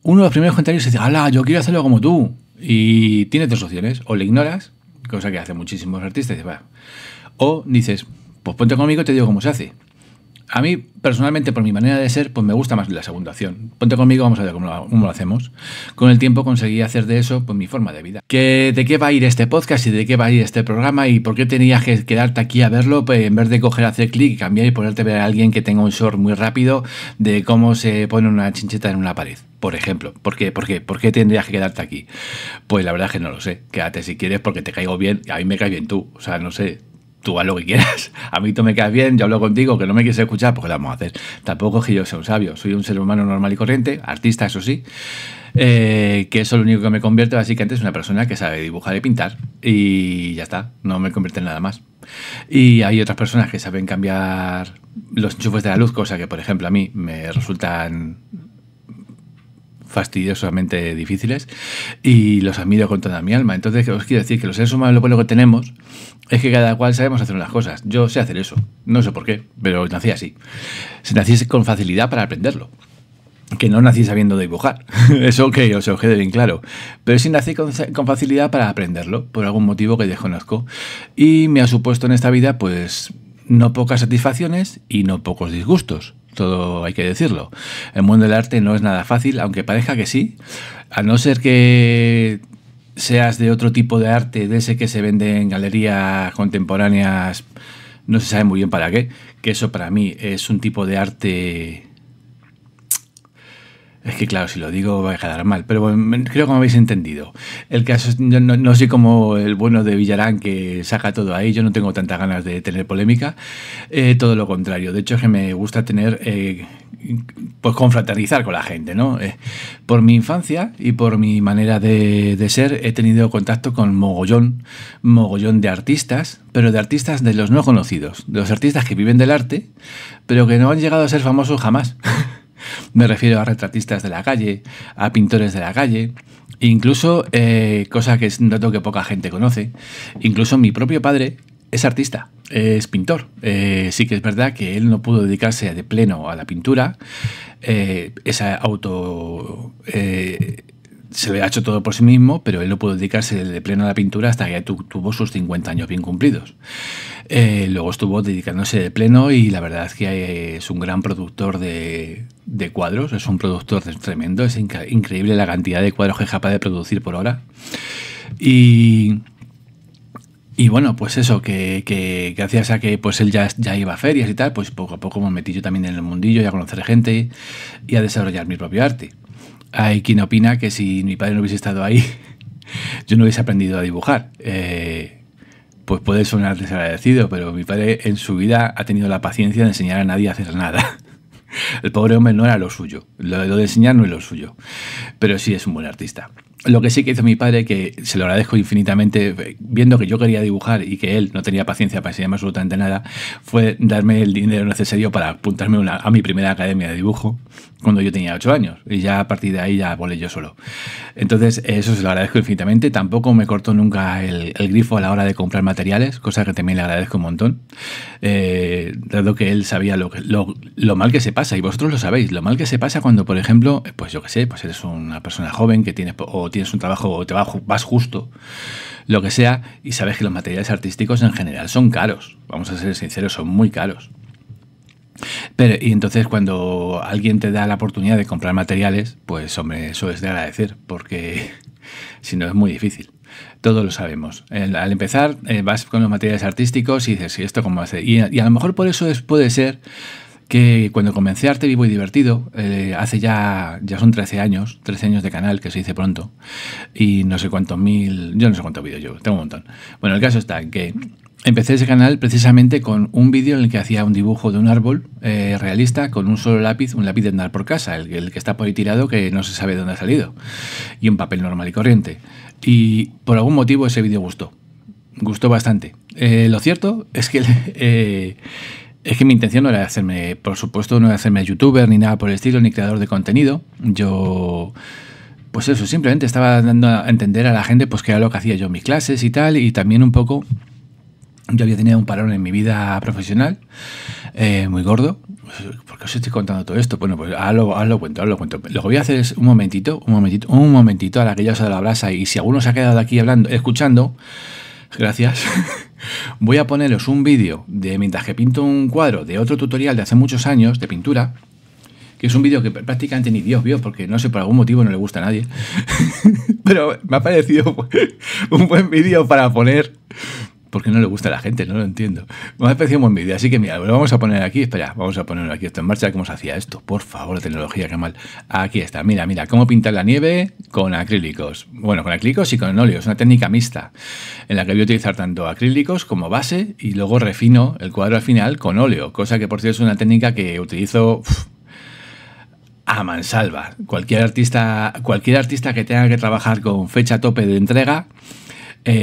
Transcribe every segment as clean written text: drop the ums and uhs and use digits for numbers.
uno de los primeros comentarios es: ¡hala, yo quiero hacerlo como tú! Y tienes dos opciones: o le ignoras, cosa que hacen muchísimos artistas, y dices, va. O dices, pues ponte conmigo y te digo cómo se hace. A mí, personalmente, por mi manera de ser, pues me gusta más la segunda opción. Ponte conmigo, vamos a ver cómo lo hacemos. Con el tiempo conseguí hacer de eso pues mi forma de vida. ¿De qué va a ir este podcast y de qué va a ir este programa? ¿Y por qué tenías que quedarte aquí a verlo pues, en vez de coger, hacer clic y cambiar y ponerte a ver a alguien que tenga un short muy rápido de cómo se pone una chincheta en una pared? Por ejemplo, ¿por qué tendrías que quedarte aquí? Pues la verdad es que no lo sé. Quédate si quieres porque te caigo bien. A mí me caes bien tú. O sea, no sé. Tú haz lo que quieras. A mí tú me caes bien, yo hablo contigo, que no me quieres escuchar, pues ¿qué vamos a hacer? Tampoco es que yo sea un sabio, soy un ser humano normal y corriente, artista, eso sí, que eso es lo único que me convierte básicamente es una persona que sabe dibujar y pintar y ya está, no me convierte en nada más. Y hay otras personas que saben cambiar los enchufes de la luz, cosa que por ejemplo a mí me resultan fastidiosamente difíciles y los admiro con toda mi alma. Entonces os quiero decir que los seres humanos lo bueno que tenemos es que cada cual sabemos hacer unas cosas. Yo sé hacer eso, no sé por qué, pero nací así. Se nací con facilidad para aprenderlo, que no nací sabiendo dibujar, eso que os quede bien claro, pero sí nací con facilidad para aprenderlo por algún motivo que desconozco y me ha supuesto en esta vida pues no pocas satisfacciones y no pocos disgustos. Todo hay que decirlo. El mundo del arte no es nada fácil, aunque parezca que sí, a no ser que seas de otro tipo de arte, de ese que se vende en galerías contemporáneas, no se sabe muy bien para qué, que eso para mí es un tipo de arte... Es que claro, si lo digo va a quedar mal, pero bueno, creo que me habéis entendido. El caso es, no soy como el bueno de Villarán que saca todo ahí, yo no tengo tantas ganas de tener polémica, todo lo contrario. De hecho es que me gusta tener, pues confraternizar con la gente, ¿no? Por mi infancia y por mi manera de ser he tenido contacto con mogollón de artistas, pero de artistas de los no conocidos, de los artistas que viven del arte, pero que no han llegado a ser famosos jamás. Me refiero a retratistas de la calle, a pintores de la calle, incluso, cosa que es un dato que poca gente conoce, incluso mi propio padre es artista, es pintor. Sí que es verdad que él no pudo dedicarse de pleno a la pintura, se le ha hecho todo por sí mismo, pero él no pudo dedicarse de pleno a la pintura hasta que tuvo sus 50 años bien cumplidos. Luego estuvo dedicándose de pleno y la verdad es que es un gran productor de cuadros, es un productor tremendo, es increíble la cantidad de cuadros que es capaz de producir por hora. Y bueno, pues eso, que gracias a que pues él ya iba a ferias y tal, pues poco a poco me metí yo también en el mundillo y a conocer gente y a desarrollar mi propio arte. Hay quien opina que si mi padre no hubiese estado ahí, yo no hubiese aprendido a dibujar. Pues puede sonar desagradecido, pero mi padre en su vida ha tenido la paciencia de enseñar a nadie a hacer nada. El pobre hombre no era lo suyo, lo de enseñar no es lo suyo, pero sí es un buen artista. Lo que sí que hizo mi padre, que se lo agradezco infinitamente, viendo que yo quería dibujar y que él no tenía paciencia para enseñarme absolutamente nada, fue darme el dinero necesario para apuntarme a mi primera academia de dibujo cuando yo tenía 8 años. Y ya a partir de ahí ya volé yo solo. Entonces eso se lo agradezco infinitamente. Tampoco me cortó nunca el grifo a la hora de comprar materiales, cosa que también le agradezco un montón. Dado que él sabía lo mal que se pasa, y vosotros lo sabéis, lo mal que se pasa cuando, por ejemplo, pues yo qué sé, pues eres una persona joven que tienes un trabajo o vas justo, lo que sea, y sabes que los materiales artísticos en general son caros, vamos a ser sinceros, son muy caros. Y entonces cuando alguien te da la oportunidad de comprar materiales, pues hombre, eso es de agradecer, porque si no es muy difícil. Todos lo sabemos. Al empezar vas con los materiales artísticos y dices, ¿y esto cómo hace? Y a lo mejor por eso puede ser que cuando comencé Arte Vivo y Divertido, hace ya son 13 años de canal, que se dice pronto, y no sé cuántos yo no sé cuántos vídeos llevo, tengo un montón. Bueno, el caso está en que empecé ese canal precisamente con un vídeo en el que hacía un dibujo de un árbol realista con un solo lápiz, un lápiz de andar por casa, el que está por ahí tirado que no se sabe de dónde ha salido, y un papel normal y corriente. Y por algún motivo ese vídeo gustó bastante. Lo cierto es que es que mi intención no era hacerme, por supuesto, no era hacerme youtuber ni nada por el estilo, ni creador de contenido. Yo, pues eso, simplemente estaba dando a entender a la gente pues que era lo que hacía yo en mis clases y tal, y también un poco, yo había tenido un parón en mi vida profesional, muy gordo, ¿Por qué os estoy contando todo esto? Bueno, pues ahora lo cuento. Lo que voy a hacer es un momentito, a la que ya os he dado la brasa, y si alguno se ha quedado aquí escuchando, gracias, voy a poneros un vídeo de mientras que pinto un cuadro de otro tutorial de hace muchos años de pintura, que es un vídeo que prácticamente ni Dios vio, porque no sé, por algún motivo no le gusta a nadie, pero me ha parecido un buen vídeo para poner, porque no le gusta a la gente, no lo entiendo. Me ha parecido un buen vídeo, así que mira, lo vamos a poner aquí, espera, vamos a ponerlo aquí, esto en marcha, ¿cómo se hacía esto? Por favor, la tecnología, qué mal. Aquí está, mira, cómo pintar la nieve con acrílicos. Bueno, con acrílicos y con óleo, es una técnica mixta, en la que voy a utilizar tanto acrílicos como base, y luego refino el cuadro al final con óleo, cosa que por cierto es una técnica que utilizo a mansalva. Cualquier artista que tenga que trabajar con fecha tope de entrega,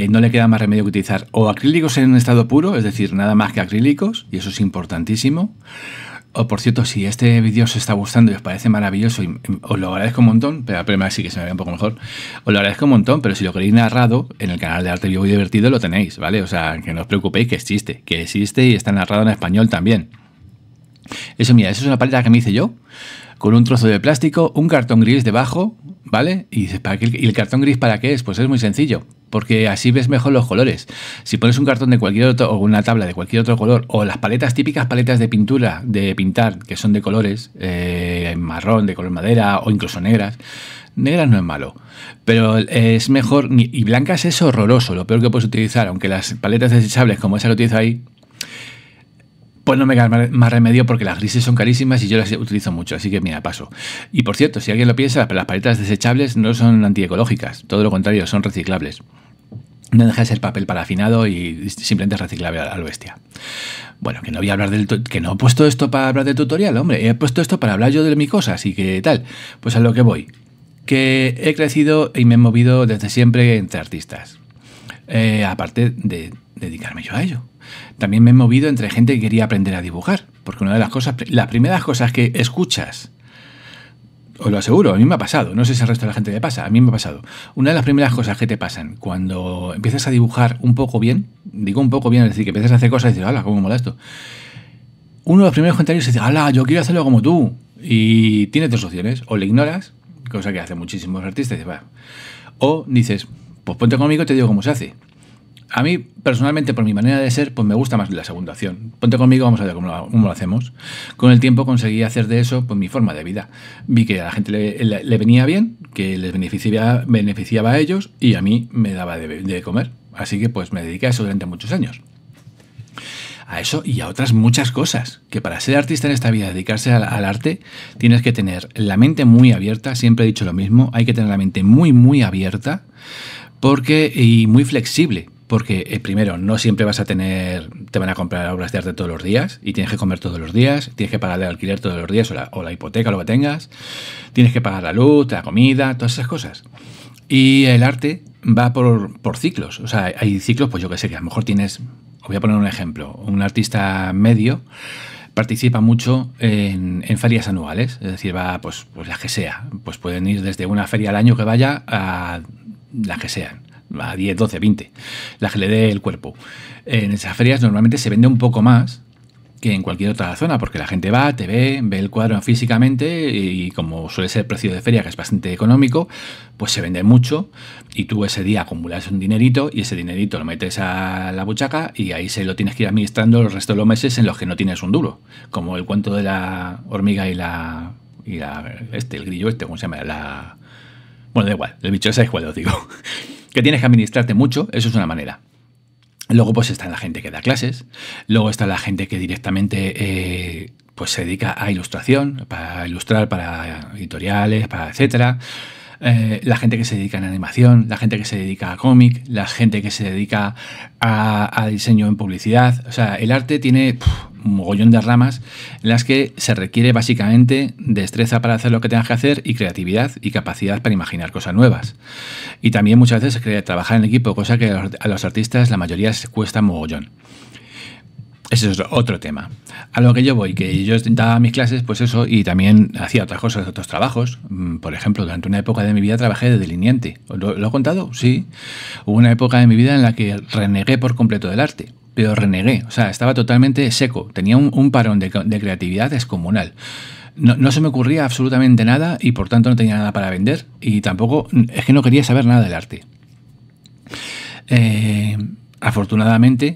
no le queda más remedio que utilizar o acrílicos en estado puro, es decir, nada más que acrílicos, y eso es importantísimo. O por cierto, si este vídeo os está gustando y os parece maravilloso, os lo agradezco un montón, pero el sí que se me ve un poco mejor, os lo agradezco un montón, pero si lo queréis narrado, en el canal de Arte Vivo y Divertido lo tenéis, ¿vale? O sea, que no os preocupéis, que existe y está narrado en español también. Eso, mira, eso es una paleta que me hice yo, con un trozo de plástico, un cartón gris debajo, ¿vale? ¿Y el cartón gris para qué es? Pues es muy sencillo, porque así ves mejor los colores. Si pones un cartón de cualquier otro, o una tabla de cualquier otro color, o las paletas, típicas paletas de pintura, de pintar, que son de colores, marrón, de color madera, o incluso negras no es malo, pero es mejor, y blancas es horroroso, lo peor que puedes utilizar, aunque las paletas desechables como esa que utilizo ahí, pues no me queda más remedio, porque las grises son carísimas y yo las utilizo mucho, así que mira, paso. Y por cierto, si alguien lo piensa, las paletas desechables no son antiecológicas, todo lo contrario, son reciclables. No deja de ser papel parafinado y simplemente es reciclable a lo bestia. Bueno, que no voy a hablar que no he puesto esto para hablar del tutorial, hombre, he puesto esto para hablar yo de mis cosas y que tal. Pues a lo que voy, que he crecido y me he movido desde siempre entre artistas, aparte de dedicarme yo a ello. También me he movido entre gente que quería aprender a dibujar, porque una de las primeras cosas que escuchas, os lo aseguro, a mí me ha pasado, no sé si al resto de la gente le pasa, a mí me ha pasado. Una de las primeras cosas que te pasan cuando empiezas a dibujar un poco bien, digo un poco bien, es decir, que empiezas a hacer cosas y dices, ¡hala, cómo mola esto! Uno de los primeros comentarios es, ¡hala, yo quiero hacerlo como tú! Y tienes dos opciones, o le ignoras, cosa que hacen muchísimos artistas, y dices, va. O dices, pues ponte conmigo y te digo cómo se hace. A mí, personalmente, por mi manera de ser, pues me gusta más la segunda opción. Ponte conmigo, vamos a ver cómo lo hacemos. Con el tiempo conseguí hacer de eso pues mi forma de vida. Vi que a la gente le venía bien, que les beneficiaba a ellos y a mí me daba de comer. Así que pues me dediqué a eso durante muchos años. A eso y a otras muchas cosas. Que para ser artista en esta vida, dedicarse al arte, tienes que tener la mente muy abierta. Siempre he dicho lo mismo, hay que tener la mente muy, muy abierta y muy flexible. Porque primero, no siempre te van a comprar obras de arte todos los días y tienes que comer todos los días, tienes que pagar el alquiler todos los días o la hipoteca o lo que tengas, tienes que pagar la luz, la comida, todas esas cosas. Y el arte va por ciclos, o sea, hay ciclos, pues yo que sé, que a lo mejor os voy a poner un ejemplo, un artista medio participa mucho en ferias anuales, es decir, va pues las que sea, pues pueden ir desde una feria al año que vaya a las que sean. A 10, 12, 20, la que le dé el cuerpo. En esas ferias normalmente se vende un poco más que en cualquier otra zona, porque la gente va, te ve el cuadro físicamente y como suele ser el precio de feria, que es bastante económico, pues se vende mucho y tú ese día acumulas un dinerito y ese dinerito lo metes a la buchaca y ahí se lo tienes que ir administrando el resto de los meses en los que no tienes un duro, como el cuento de la hormiga y el grillo ¿cómo se llama? Bueno, da igual, el bicho ese es cual os digo. Que tienes que administrarte mucho, eso es una manera. Luego pues está la gente que da clases, luego está la gente que directamente pues se dedica a ilustración, para ilustrar para editoriales, para etcétera. La gente que se dedica a animación, la gente que se dedica a cómic, la gente que se dedica a diseño en publicidad. O sea, el arte tiene un mogollón de ramas en las que se requiere básicamente destreza para hacer lo que tengas que hacer y creatividad y capacidad para imaginar cosas nuevas. Y también muchas veces se quiere trabajar en equipo, cosa que a los artistas la mayoría les cuesta mogollón. Ese es otro tema. A lo que yo voy, que yo daba mis clases, pues eso, y también hacía otras cosas, otros trabajos. Por ejemplo, durante una época de mi vida trabajé de delineante. ¿Lo he contado? Sí. Hubo una época de mi vida en la que renegué por completo del arte. pero renegué. O sea, estaba totalmente seco. Tenía un parón de creatividad descomunal. No se me ocurría absolutamente nada y por tanto no tenía nada para vender y tampoco, es que no quería saber nada del arte. Afortunadamente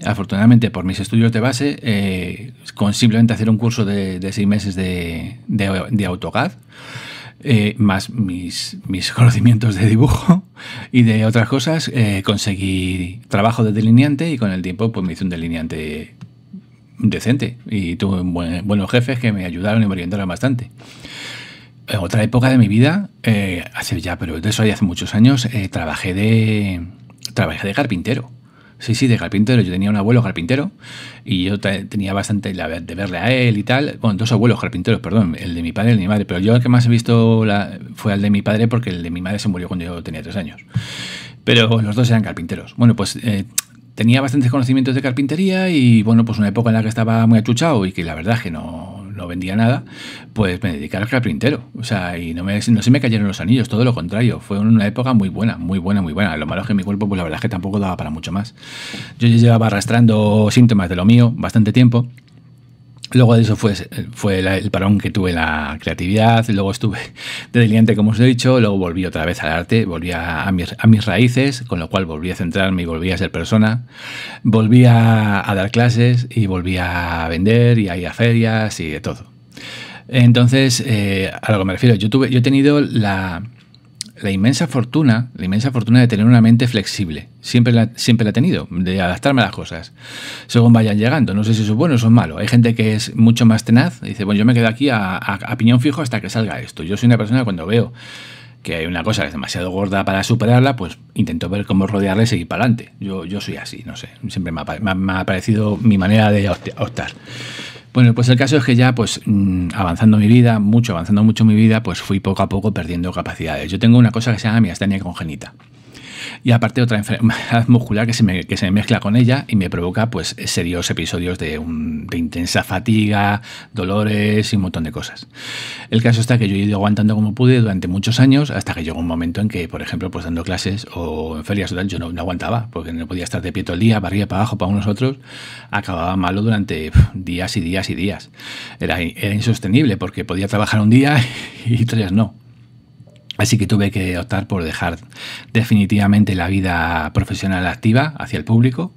por mis estudios de base, con simplemente hacer un curso de 6 meses de AutoCAD, más mis conocimientos de dibujo y de otras cosas, conseguí trabajo de delineante y con el tiempo pues me hice un delineante decente y tuve buenos jefes que me ayudaron y me orientaron bastante. En otra época de mi vida, pero de eso ya hace muchos años, trabajé de carpintero. Sí, de carpintero. Yo tenía un abuelo carpintero y yo tenía bastante de verle a él y tal. Bueno, 2 abuelos carpinteros, perdón, el de mi padre y el de mi madre. Pero yo el que más he visto fue el de mi padre porque el de mi madre se murió cuando yo tenía 3 años. Pero los 2 eran carpinteros. Bueno, pues tenía bastantes conocimientos de carpintería y bueno, pues una época en la que estaba muy achuchado y que la verdad es que no vendía nada, pues me dediqué al carpintero. O sea, y no se me cayeron los anillos, todo lo contrario. Fue una época muy buena. Lo malo es que mi cuerpo, pues la verdad es que tampoco daba para mucho más. Yo ya llevaba arrastrando síntomas de lo mío bastante tiempo. Luego de eso fue el parón que tuve en la creatividad, luego estuve de delineante, como os he dicho, luego volví otra vez al arte, volví a mis raíces, con lo cual volví a centrarme y volví a ser persona, volví a dar clases y volví a vender y a ir a ferias y de todo. Entonces, a lo que me refiero, yo he tenido la inmensa fortuna de tener una mente flexible. Siempre la he tenido, de adaptarme a las cosas según vayan llegando. No sé si eso es bueno o eso es malo. Hay gente que es mucho más tenaz, dice, bueno, yo me quedo aquí a piñón fijo hasta que salga esto. Yo soy una persona que cuando veo que hay una cosa que es demasiado gorda para superarla, pues intento ver cómo rodearla y seguir para adelante. Yo soy así, no sé. Siempre me ha parecido mi manera de optar. Bueno, pues el caso es que ya, pues avanzando mucho mi vida, pues fui poco a poco perdiendo capacidades. Yo tengo una cosa que se llama miastenia congénita. Y aparte otra enfermedad muscular que se me mezcla con ella y me provoca pues serios episodios de intensa fatiga, dolores y un montón de cosas. El caso está que yo he ido aguantando como pude durante muchos años hasta que llegó un momento en que, por ejemplo, pues dando clases o en ferias o tal, yo no aguantaba porque no podía estar de pie todo el día, para arriba, para abajo, para unos otros. Acababa malo durante días y días y días. Era insostenible porque podía trabajar un día y 3 no. Así que tuve que optar por dejar definitivamente la vida profesional activa hacia el público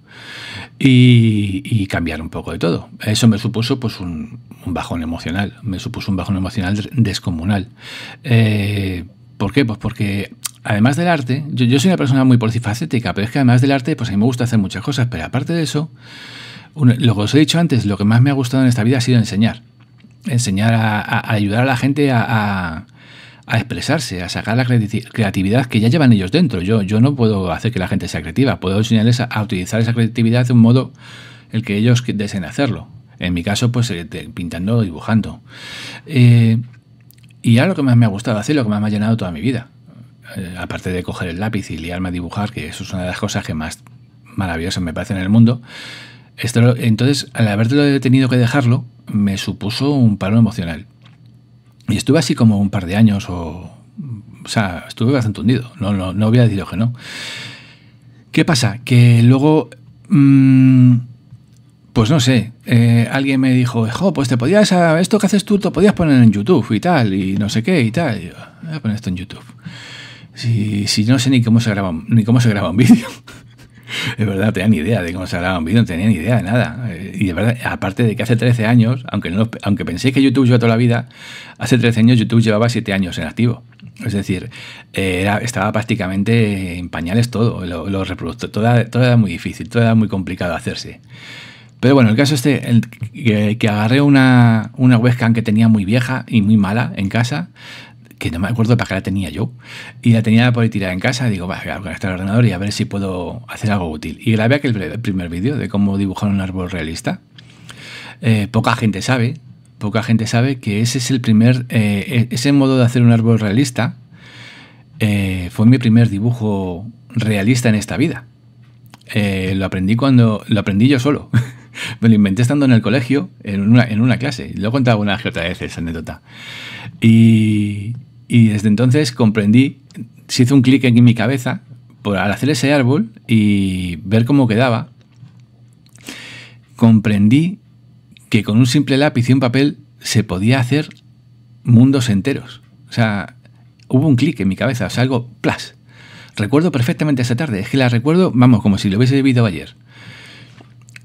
y cambiar un poco de todo. Eso me supuso pues un bajón emocional, descomunal. ¿Por qué? Pues porque además del arte, yo soy una persona muy polifacética, pero es que además del arte pues a mí me gusta hacer muchas cosas, pero aparte de eso, lo que os he dicho antes, lo que más me ha gustado en esta vida ha sido enseñar a ayudar a la gente a expresarse, a sacar la creatividad que ya llevan ellos dentro. Yo no puedo hacer que la gente sea creativa, puedo enseñarles a utilizar esa creatividad de un modo el que ellos deseen hacerlo. En mi caso, pues pintando o dibujando. Y ahora lo que más me ha gustado hacer, lo que más me ha llenado toda mi vida, aparte de coger el lápiz y liarme a dibujar, que eso es una de las cosas que más maravillosas me parecen en el mundo. Entonces, al haberlo tenido que dejarlo, me supuso un paro emocional. Y estuve así como un par de años, o sea, estuve bastante hundido. No voy a deciros que no. ¿Qué pasa? Que luego, pues no sé, alguien me dijo, pues te podías, esto que haces tú, te podías poner en YouTube y tal, y no sé qué y tal. Y yo, voy a poner esto en YouTube. Si no sé ni cómo se graba un vídeo. De verdad, no tenía ni idea de cómo se grababa un vídeo, no tenía ni idea de nada. Y de verdad, aparte de que hace 13 años, aunque pensé que YouTube lleva toda la vida, hace 13 años YouTube llevaba 7 años en activo. Es decir, estaba prácticamente en pañales todo, los reproductores, todo era muy difícil, todo era muy complicado hacerse. Pero bueno, el caso que agarré una webcam que tenía muy vieja y muy mala en casa, que no me acuerdo para qué la tenía yo, y la tenía por tirar en casa. Digo, voy a conectar el ordenador y a ver si puedo hacer algo útil. Y grabé aquel primer vídeo de cómo dibujar un árbol realista. Poca gente sabe que ese es ese modo de hacer un árbol realista fue mi primer dibujo realista en esta vida. Lo aprendí yo solo. Me lo inventé estando en el colegio, en una clase. Lo he contado una que otra vez esa anécdota. Y desde entonces comprendí, se hizo un clic en mi cabeza al hacer ese árbol y ver cómo quedaba. comprendí que con un simple lápiz y un papel se podía hacer mundos enteros. O sea, hubo un clic en mi cabeza, o sea, algo ¡plas! Recuerdo perfectamente esa tarde, es que la recuerdo, vamos, como si lo hubiese vivido ayer.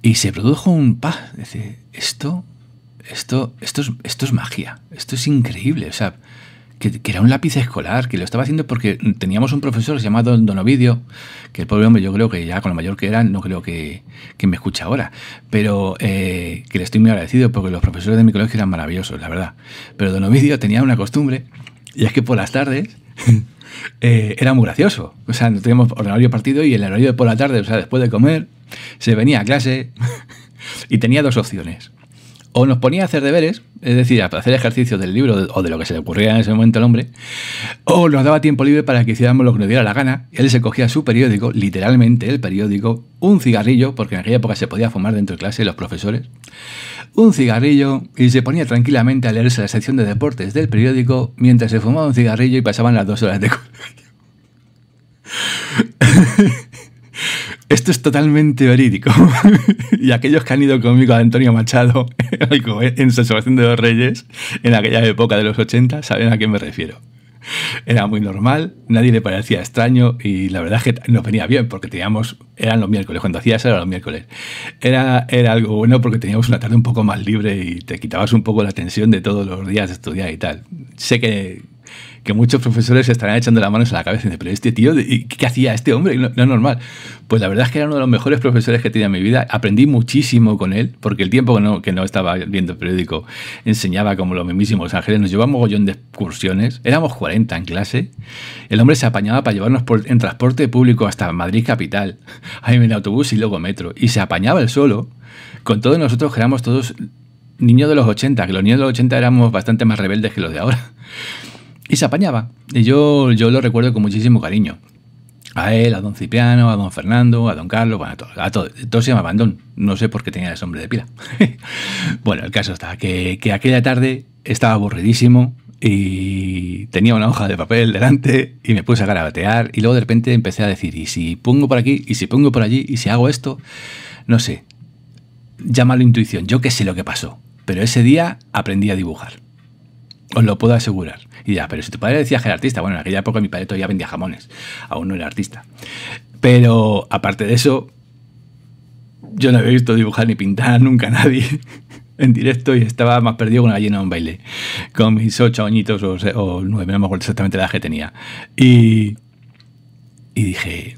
Y se produjo un dice, esto es magia, esto es increíble, o sea, que era un lápiz escolar, que lo estaba haciendo porque teníamos un profesor llamado Don Ovidio, que el pobre hombre, yo creo que ya con lo mayor que era, no creo que me escucha ahora, pero que le estoy muy agradecido porque los profesores de mi colegio eran maravillosos, la verdad. Pero Don Ovidio tenía una costumbre, y es que por las tardes era muy gracioso. O sea, no teníamos horario partido y el horario de por la tarde, o sea, después de comer, se venía a clase y tenía dos opciones. O nos ponía a hacer deberes, es decir, a hacer ejercicio del libro o de lo que se le ocurría en ese momento al hombre, o nos daba tiempo libre para que hiciéramos lo que nos diera la gana. Él se cogía su periódico, literalmente el periódico, un cigarrillo, porque en aquella época se podía fumar dentro de clase los profesores, un cigarrillo, y se ponía tranquilamente a leerse la sección de deportes del periódico mientras se fumaba un cigarrillo y pasaban las 2 horas de colegio. Esto es totalmente verídico. Y aquellos que han ido conmigo a Antonio Machado en su Asociación de los Reyes, en aquella época de los 80, saben a qué me refiero. Era muy normal, nadie le parecía extraño y la verdad es que nos venía bien porque eran los miércoles, cuando hacía eso eran los miércoles. Era algo bueno porque teníamos una tarde un poco más libre y te quitabas un poco la tensión de todos los días de estudiar y tal. Sé que muchos profesores se estarán echando las manos a la cabeza y dicen, pero este tío, ¿qué hacía este hombre? No es normal. Pues la verdad es que era uno de los mejores profesores que tenía en mi vida. Aprendí muchísimo con él, porque el tiempo que no estaba viendo el periódico enseñaba como los mismísimos ángeles. Nos llevaba un mogollón de excursiones. Éramos 40 en clase. El hombre se apañaba para llevarnos en transporte público hasta Madrid capital, ahí en autobús y luego metro. Y se apañaba él solo, con todos nosotros que éramos todos niños de los 80, que los niños de los 80 éramos bastante más rebeldes que los de ahora. Y se apañaba. Y yo lo recuerdo con muchísimo cariño. A él, a don Cipriano, a don Fernando, a don Carlos, bueno, a todos. Todos se llamaban Don. No sé por qué tenía el nombre de pila. Bueno, el caso está que aquella tarde estaba aburridísimo y tenía una hoja de papel delante y me puse a garabatear y luego de repente empecé a decir, ¿y si pongo por aquí? ¿Y si pongo por allí? ¿Y si hago esto? No sé. Llámalo intuición. Yo qué sé lo que pasó. Pero ese día aprendí a dibujar. Os lo puedo asegurar. Y ya, pero si tu padre decía que era artista, bueno, en aquella época mi padre todavía vendía jamones, aún no era artista. Pero aparte de eso, yo no había visto dibujar ni pintar nunca a nadie en directo y estaba más perdido que una gallina en un baile, con mis 8 añitos o 9, no me acuerdo exactamente la edad que tenía. Y dije,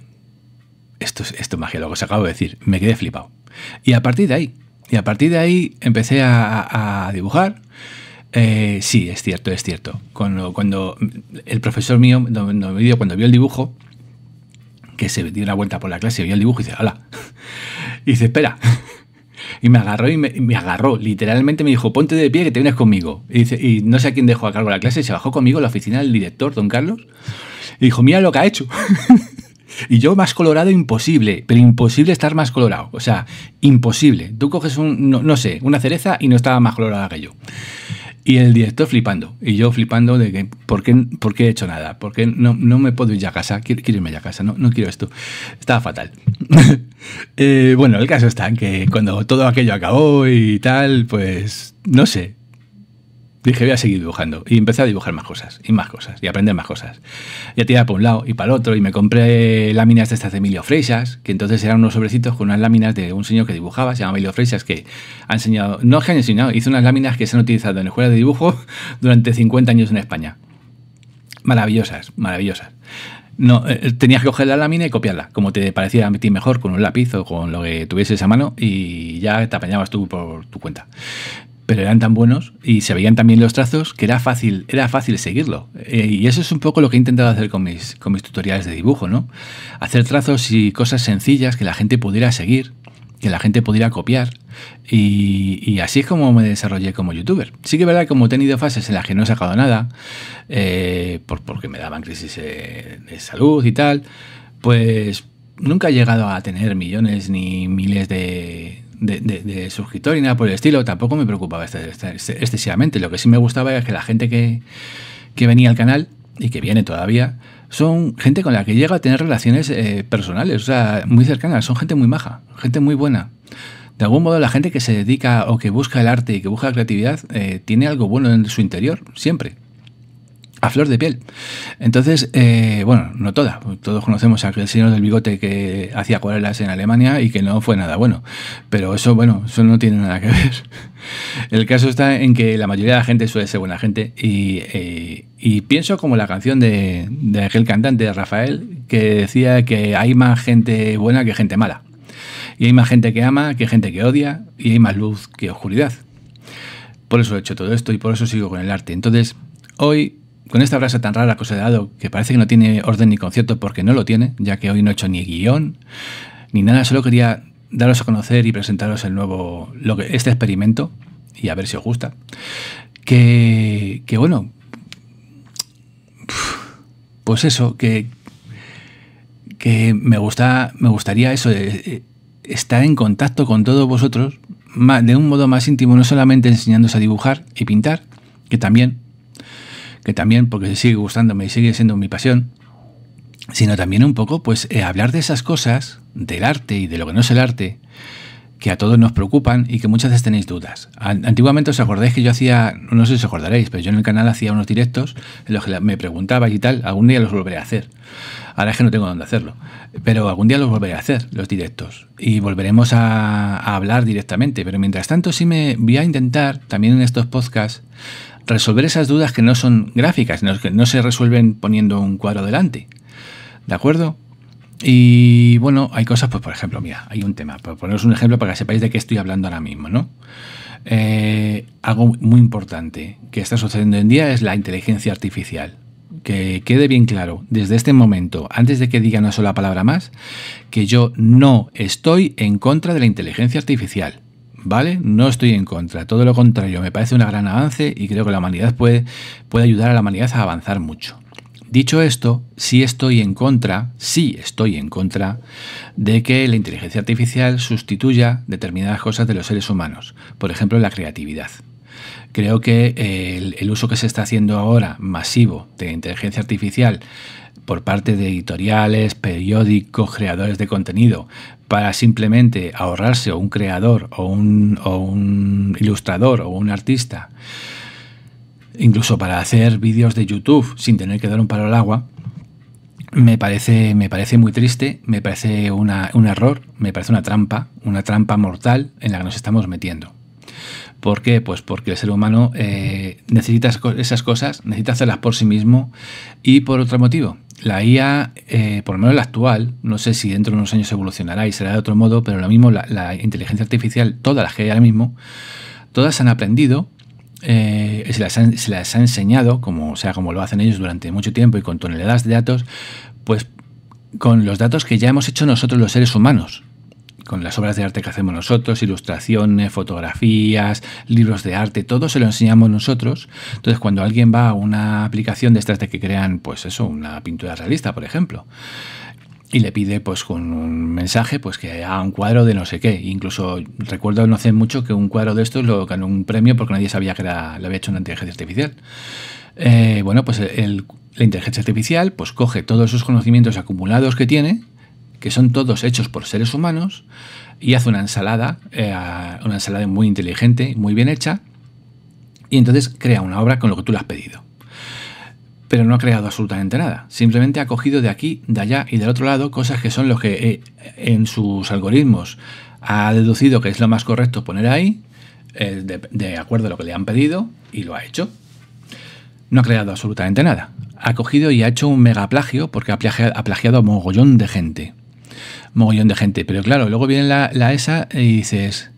esto es magia, lo que os acabo de decir, me quedé flipado. Y a partir de ahí empecé a dibujar. Sí, es cierto. Cuando el profesor mío, cuando vio el dibujo, que se dio una vuelta por la clase, vio el dibujo y dice, ¡hala! Y dice, espera. Y me agarró me agarró, literalmente me dijo, ponte de pie que te vienes conmigo. Y no sé a quién dejó a cargo de la clase, y se bajó conmigo a la oficina del director, don Carlos, y dijo, mira lo que ha hecho. Y yo más colorado imposible, pero imposible estar más colorado, o sea, imposible. Tú coges no sé, una cereza y no estaba más colorada que yo. Y el director flipando, y yo flipando de que ¿por qué he hecho nada? ¿Por qué no me puedo ir ya a casa? Quiero irme ya a casa, no quiero esto. Estaba fatal. Bueno, el caso está en que cuando todo aquello acabó y tal, pues no sé. Dije, voy a seguir dibujando. Y empecé a dibujar más cosas, y aprender más cosas. Y a tirar para un lado y para el otro, y me compré láminas de estas de Emilio Freixas, que entonces eran unos sobrecitos con unas láminas de un señor que dibujaba, se llama Emilio Freixas, que ha enseñado, no es que haya enseñado, hizo unas láminas que se han utilizado en escuelas de dibujo durante 50 años en España. Maravillosas. No, tenías que coger la lámina y copiarla, como te pareciera a ti mejor, con un lápiz o con lo que tuvieses a mano, y ya te apañabas tú por tu cuenta. Pero eran tan buenos y se veían también los trazos que era fácil seguirlo. Y eso es un poco lo que he intentado hacer con mis tutoriales de dibujo, ¿no? Hacer trazos y cosas sencillas que la gente pudiera seguir, que la gente pudiera copiar. Y así es como me desarrollé como youtuber. Sí que es verdad que como he tenido fases en las que no he sacado nada, porque me daban crisis de salud y tal, pues nunca he llegado a tener millones ni miles de suscriptores y nada por el estilo. Tampoco me preocupaba excesivamente. Lo que sí me gustaba es que la gente que venía al canal y que viene todavía son gente con la que llega a tener relaciones personales, o sea, muy cercanas. Son gente muy maja, gente muy buena. De algún modo la gente que se dedica o que busca el arte y que busca la creatividad tiene algo bueno en su interior, siempre. A flor de piel. Entonces, bueno, no toda. Todos conocemos a aquel señor del bigote que hacía acuarelas en Alemania y que no fue nada bueno. Pero eso, bueno, eso no tiene nada que ver. El caso está en que la mayoría de la gente suele ser buena gente y pienso como la canción de aquel cantante, de Rafael, que decía que hay más gente buena que gente mala. Y hay más gente que ama que gente que odia y hay más luz que oscuridad. Por eso he hecho todo esto y por eso sigo con el arte. Entonces, hoy, con esta frase tan rara que os he dado, que parece que no tiene orden ni concierto porque no lo tiene, ya que hoy no he hecho ni guión ni nada, solo quería daros a conocer y presentaros este experimento y a ver si os gusta. Que bueno, pues eso, que me gustaría eso, estar en contacto con todos vosotros de un modo más íntimo, no solamente enseñándoos a dibujar y pintar, que también porque sigue gustándome y sigue siendo mi pasión, sino también un poco pues hablar de esas cosas, del arte y de lo que no es el arte, que a todos nos preocupan y que muchas veces tenéis dudas. Antiguamente os acordáis que yo hacía, no sé si os acordaréis, pero yo en el canal hacía unos directos en los que me preguntabais y tal, algún día los volveré a hacer. Ahora es que no tengo dónde hacerlo, pero algún día los volveré a hacer, los directos, y volveremos a hablar directamente. Pero mientras tanto sí me voy a intentar, también en estos podcasts, resolver esas dudas que no son gráficas, que no se resuelven poniendo un cuadro delante. ¿De acuerdo? Y bueno, hay cosas, pues por ejemplo, mira, hay un tema, por poneros un ejemplo para que sepáis de qué estoy hablando ahora mismo, ¿no? Algo muy importante que está sucediendo hoy en día es la inteligencia artificial. Que quede bien claro, desde este momento, antes de que diga una sola palabra más, que yo no estoy en contra de la inteligencia artificial. ¿Vale? No estoy en contra, todo lo contrario, me parece un gran avance y creo que la humanidad puede ayudar a la humanidad a avanzar mucho. Dicho esto, sí estoy en contra de que la inteligencia artificial sustituya determinadas cosas de los seres humanos, por ejemplo, la creatividad. Creo que el uso que se está haciendo ahora masivo de inteligencia artificial por parte de editoriales, periódicos, creadores de contenido, para simplemente ahorrarse o un creador o un ilustrador o un artista, incluso para hacer vídeos de YouTube sin tener que dar un palo al agua, me parece muy triste, me parece un error, me parece una trampa mortal en la que nos estamos metiendo. ¿Por qué? Pues porque el ser humano necesita esas cosas, necesita hacerlas por sí mismo y por otro motivo. La IA, por lo menos la actual, no sé si dentro de unos años evolucionará y será de otro modo, pero lo mismo la inteligencia artificial, todas las que hay ahora mismo, todas han aprendido, se las ha enseñado, como lo hacen ellos durante mucho tiempo y con toneladas de datos, pues con los datos que ya hemos hecho nosotros los seres humanos. Con las obras de arte que hacemos nosotros, ilustraciones, fotografías, libros de arte, todo se lo enseñamos nosotros. Entonces, cuando alguien va a una aplicación de estas de que crean, pues eso, una pintura realista, por ejemplo, y le pide, pues con un mensaje, pues que haga un cuadro de no sé qué. Incluso recuerdo no hace mucho que un cuadro de estos lo ganó un premio porque nadie sabía que lo había hecho una inteligencia artificial. Bueno, pues la inteligencia artificial pues coge todos esos conocimientos acumulados que tiene, que son todos hechos por seres humanos, y hace una ensalada muy inteligente, muy bien hecha, y entonces crea una obra con lo que tú le has pedido. Pero no ha creado absolutamente nada, simplemente ha cogido de aquí, de allá y del otro lado cosas que son lo que en sus algoritmos ha deducido que es lo más correcto poner ahí, de acuerdo a lo que le han pedido, y lo ha hecho. No ha creado absolutamente nada. Ha cogido y ha hecho un mega plagio porque ha plagiado a mogollón de gente. Pero claro, luego viene la ESA y dices,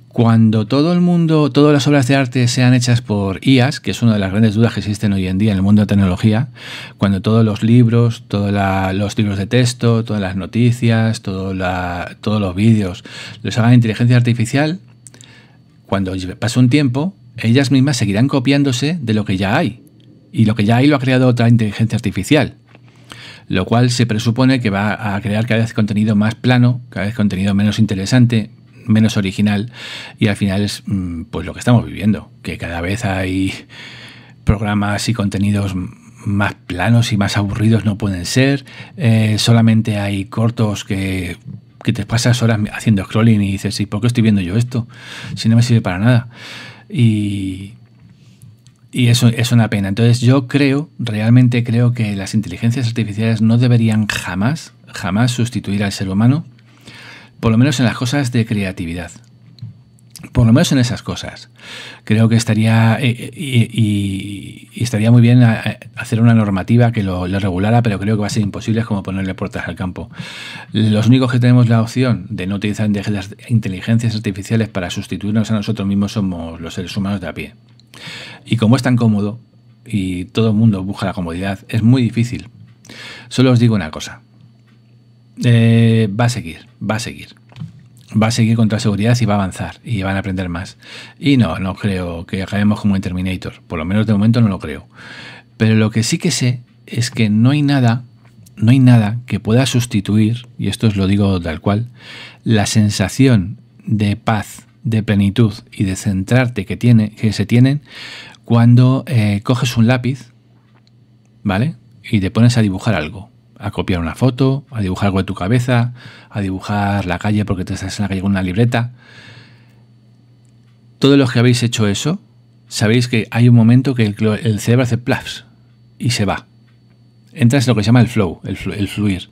cuando todo el mundo, todas las obras de arte sean hechas por IAs, que es una de las grandes dudas que existen hoy en día en el mundo de la tecnología, cuando todos los libros, los libros de texto, todas las noticias, todos los vídeos los hagan inteligencia artificial, cuando pase un tiempo, ellas mismas seguirán copiándose de lo que ya hay. Y lo que ya hay lo ha creado otra inteligencia artificial. Lo cual se presupone que va a crear cada vez contenido más plano, cada vez contenido menos interesante, menos original, y al final es pues lo que estamos viviendo, que cada vez hay programas y contenidos más planos y más aburridos no pueden ser, solamente hay cortos que que te pasas horas haciendo scrolling y dices, ¿y por qué estoy viendo yo esto? Si no me sirve para nada. Y eso es una pena. Entonces yo realmente creo que las inteligencias artificiales no deberían jamás sustituir al ser humano, por lo menos en las cosas de creatividad. Por lo menos en esas cosas. Creo que estaría estaría muy bien hacer una normativa que lo regulara, pero creo que va a ser imposible, es como ponerle puertas al campo. Los únicos que tenemos la opción de no utilizar inteligencias artificiales para sustituirnos a nosotros mismos somos los seres humanos de a pie. Y como es tan cómodo y todo el mundo busca la comodidad, es muy difícil. Solo os digo una cosa. Va a seguir. Va a seguir con toda seguridad y va a avanzar y van a aprender más. Y no creo que acabemos como en Terminator. Por lo menos de momento no lo creo. Pero lo que sí que sé es que no hay nada que pueda sustituir, y esto os lo digo tal cual, la sensación de paz, de plenitud y de centrarte que se tienen cuando coges un lápiz, ¿vale? Y te pones a dibujar algo. A copiar una foto, a dibujar algo de tu cabeza, a dibujar la calle porque te estás en la calle con una libreta. Todos los que habéis hecho eso, sabéis que hay un momento que el cerebro hace plaps y se va. Entras en lo que se llama el flow, el fluir.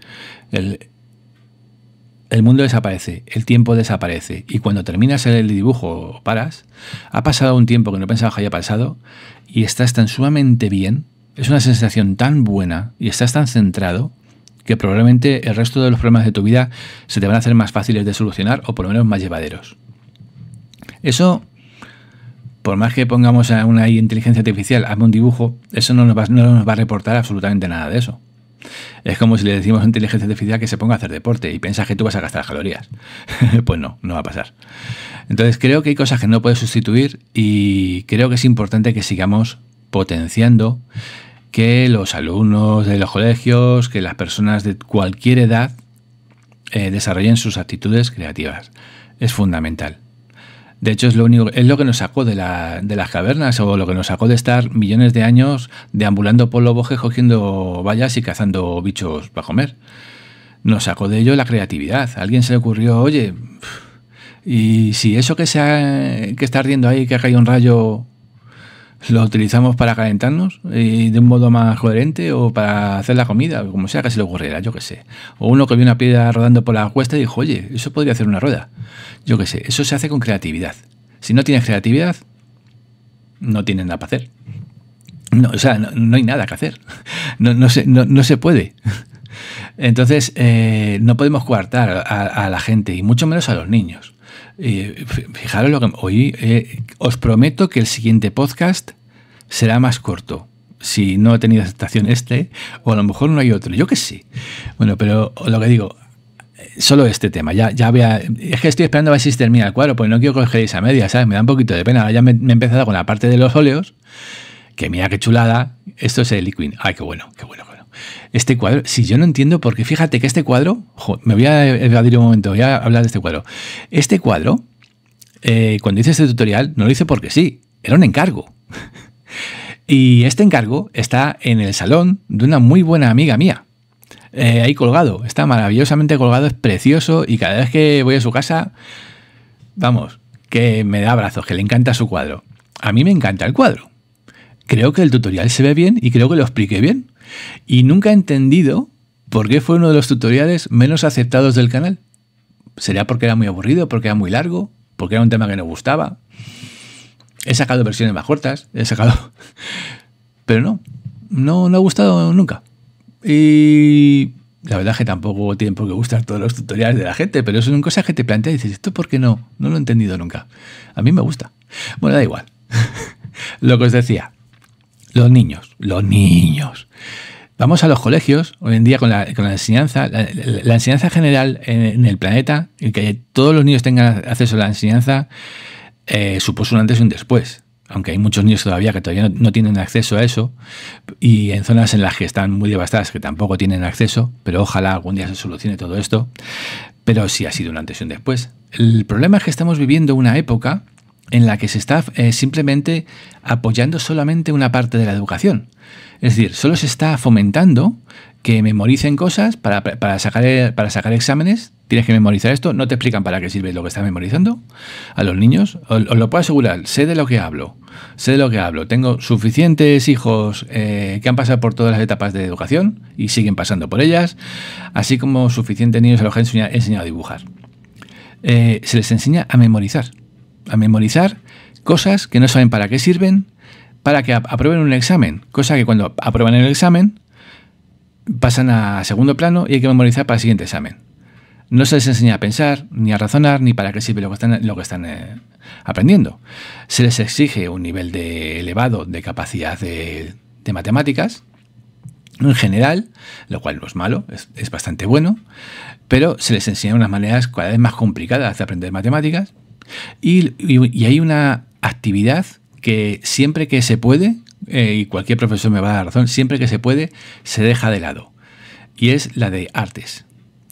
El mundo desaparece, el tiempo desaparece. Y cuando terminas el dibujo o paras, ha pasado un tiempo que no pensabas que haya pasado y estás tan sumamente bien. Es una sensación tan buena y estás tan centrado que probablemente el resto de los problemas de tu vida se te van a hacer más fáciles de solucionar o por lo menos más llevaderos. Eso, por más que pongamos a una inteligencia artificial, hazme un dibujo, eso no nos va a reportar absolutamente nada de eso. Es como si le decimos a una inteligencia artificial que se ponga a hacer deporte y piensas que tú vas a gastar calorías. Pues no va a pasar. Entonces creo que hay cosas que no puedes sustituir y creo que es importante que sigamos potenciando que los alumnos de los colegios, que las personas de cualquier edad desarrollen sus actitudes creativas. Es fundamental. De hecho, es lo que nos sacó de las cavernas o lo que nos sacó de estar millones de años deambulando por los bosques cogiendo bayas y cazando bichos para comer. Nos sacó de ello la creatividad. A alguien se le ocurrió, oye, y si eso que está ardiendo ahí, que ha caído un rayo, lo utilizamos para calentarnos y de un modo más coherente o para hacer la comida, como sea que se le ocurriera, yo qué sé. O uno que vio una piedra rodando por la cuesta y dijo, oye, eso podría hacer una rueda. Yo qué sé, eso se hace con creatividad. Si no tienes creatividad, no tienes nada para hacer. No, o sea, no hay nada que hacer. No se puede. Entonces, no podemos coartar a la gente y mucho menos a los niños. Fijaros lo que hoy os prometo que el siguiente podcast será más corto. Si no he tenido aceptación o a lo mejor no hay otro, yo que sé. Bueno, pero lo que digo, solo este tema, ya vea, es que estoy esperando a ver si se termina el cuadro, porque no quiero que os quedéis a media, ¿sabes? Me da un poquito de pena. Ahora ya me he empezado con la parte de los óleos, que mira qué chulada. Esto es el liquid. Ay, qué bueno. Este cuadro, si yo no entiendo, porque fíjate que este cuadro, me voy a evadir un momento, voy a hablar de este cuadro. Este cuadro, cuando hice este tutorial, no lo hice porque sí, era un encargo. Y este encargo está en el salón de una muy buena amiga mía. Ahí colgado, está maravillosamente colgado, es precioso y cada vez que voy a su casa, vamos, que me da abrazos, que le encanta su cuadro. A mí me encanta el cuadro. Creo que el tutorial se ve bien y creo que lo expliqué bien. Y nunca he entendido por qué fue uno de los tutoriales menos aceptados del canal. ¿Será porque era muy aburrido, porque era muy largo, porque era un tema que no gustaba? He sacado versiones más cortas, pero no ha gustado nunca. Y la verdad es que tampoco tienen por qué gustar todos los tutoriales de la gente, pero son cosas que te planteas y dices, ¿esto por qué no? No lo he entendido nunca. A mí me gusta. Bueno, da igual. Lo que os decía. Los niños. Vamos a los colegios, hoy en día con la enseñanza, la enseñanza general en el planeta, y que todos los niños tengan acceso a la enseñanza, supuso un antes y un después. Aunque hay muchos niños todavía que todavía no tienen acceso a eso, y en zonas en las que están muy devastadas que tampoco tienen acceso, pero ojalá algún día se solucione todo esto, pero sí ha sido un antes y un después. El problema es que estamos viviendo una época en la que se está simplemente apoyando solamente una parte de la educación. Es decir, solo se está fomentando que memoricen cosas para sacar exámenes tienes que memorizar esto, no te explican para qué sirve lo que estás memorizando a los niños. Os lo puedo asegurar, sé de lo que hablo. Tengo suficientes hijos que han pasado por todas las etapas de educación y siguen pasando por ellas, así como suficientes niños a los que he enseñado a dibujar. Se les enseña a memorizar cosas que no saben para qué sirven, para que aprueben un examen, cosa que cuando aprueban el examen pasan a segundo plano y hay que memorizar para el siguiente examen. No se les enseña a pensar, ni a razonar, ni para qué sirve lo que están aprendiendo. Se les exige un nivel elevado de capacidad de matemáticas, en general, lo cual no es malo, es bastante bueno, pero se les enseña unas maneras cada vez más complicadas de aprender matemáticas y hay una actividad que siempre que se puede, y cualquier profesor me va a dar razón, siempre que se puede, se deja de lado. Y es la de artes.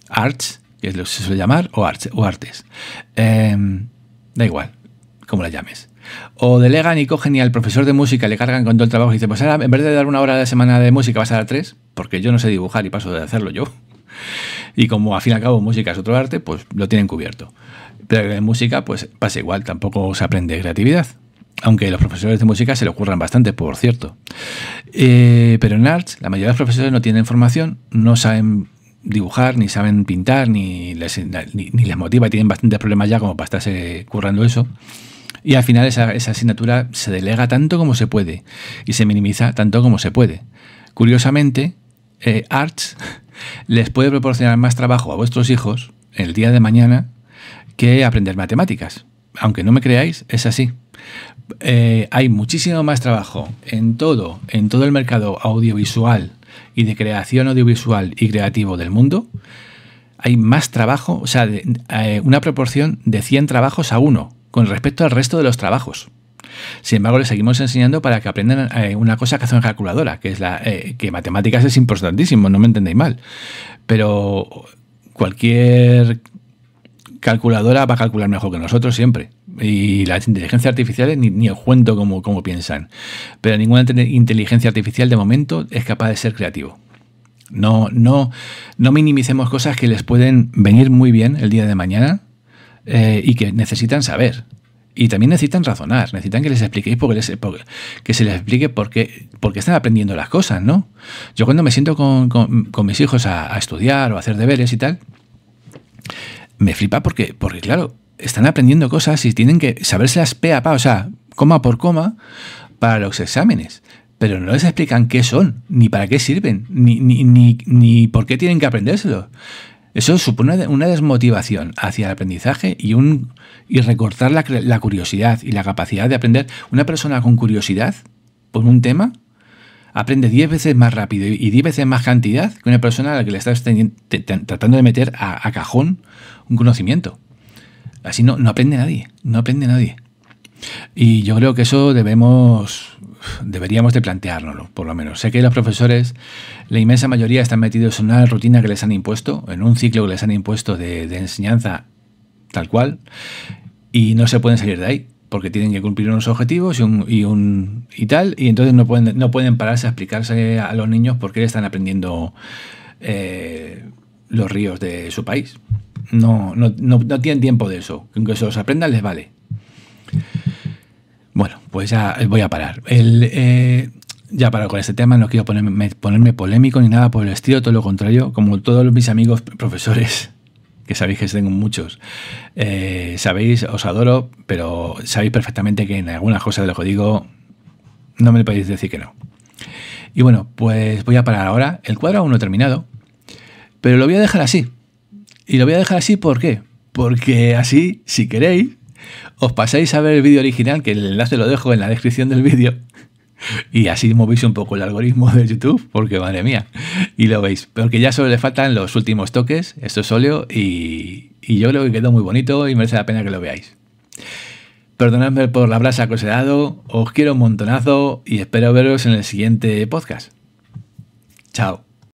Arts, que es lo que se suele llamar, o artes. Da igual, como la llames. O delegan y cogen y al profesor de música le cargan con todo el trabajo y dicen, pues ahora en vez de dar 1 hora a la semana de música vas a dar 3, porque yo no sé dibujar y paso de hacerlo yo. Y como al fin y al cabo música es otro arte, pues lo tienen cubierto. Pero en música pues pasa igual, tampoco se aprende creatividad. Aunque los profesores de música se le ocurran bastante, por cierto. Pero en arts, la mayoría de los profesores no tienen formación, no saben dibujar, ni saben pintar, ni les motiva, y tienen bastantes problemas ya como para estarse currando eso. Y al final esa asignatura se delega tanto como se puede y se minimiza tanto como se puede. Curiosamente, arts les puede proporcionar más trabajo a vuestros hijos el día de mañana que aprender matemáticas. Aunque no me creáis, es así. Hay muchísimo más trabajo en todo el mercado audiovisual y de creación audiovisual y creativo del mundo. Hay más trabajo, o sea, una proporción de 100 trabajos a 1 con respecto al resto de los trabajos. Sin embargo, les seguimos enseñando para que aprendan una cosa que hace una calculadora, que es que matemáticas es importantísimo, no me entendéis mal. Pero cualquier calculadora va a calcular mejor que nosotros siempre. Y las inteligencias artificiales ni os cuento cómo piensan. Pero ninguna inteligencia artificial de momento es capaz de ser creativo. No minimicemos cosas que les pueden venir muy bien el día de mañana y que necesitan saber. Y también necesitan razonar, necesitan que les expliquéis que se les explique por qué están aprendiendo las cosas, ¿no? Yo cuando me siento con mis hijos a estudiar o a hacer deberes y tal, me flipa porque claro, están aprendiendo cosas y tienen que sabérselas pe a pa, o sea, coma por coma, para los exámenes. Pero no les explican qué son, ni para qué sirven, ni por qué tienen que aprendérselo. Eso supone una desmotivación hacia el aprendizaje y recortar la curiosidad y la capacidad de aprender. Una persona con curiosidad por un tema aprende 10 veces más rápido y 10 veces más cantidad que una persona a la que le estás tratando de meter a cajón un conocimiento. Así no aprende nadie, no aprende nadie. Y yo creo que eso deberíamos de planteárnoslo, por lo menos. Sé que los profesores, la inmensa mayoría, están metidos en una rutina que les han impuesto, en un ciclo que les han impuesto de enseñanza tal cual, y no se pueden salir de ahí, porque tienen que cumplir unos objetivos y tal, y entonces no pueden pararse a explicarse a los niños por qué están aprendiendo los ríos de su país. No tienen tiempo de eso. Aunque se los aprendan les vale. Bueno, pues ya voy a parar. Ya paro con este tema, no quiero ponerme polémico ni nada por el estilo, todo lo contrario. Como todos mis amigos profesores, que sabéis que tengo muchos, sabéis, os adoro, pero sabéis perfectamente que en algunas cosas de lo que digo no me podéis decir que no. Y bueno, pues voy a parar ahora. El cuadro aún no he terminado, pero lo voy a dejar así. Y lo voy a dejar así, ¿por qué? Porque así, si queréis, os pasáis a ver el vídeo original, que el enlace lo dejo en la descripción del vídeo, y así movéis un poco el algoritmo de YouTube, porque madre mía, y lo veis. Porque ya solo le faltan los últimos toques, esto es óleo, y yo creo que quedó muy bonito y merece la pena que lo veáis. Perdonadme por la brasa que os he dado, os quiero un montonazo y espero veros en el siguiente podcast. Chao.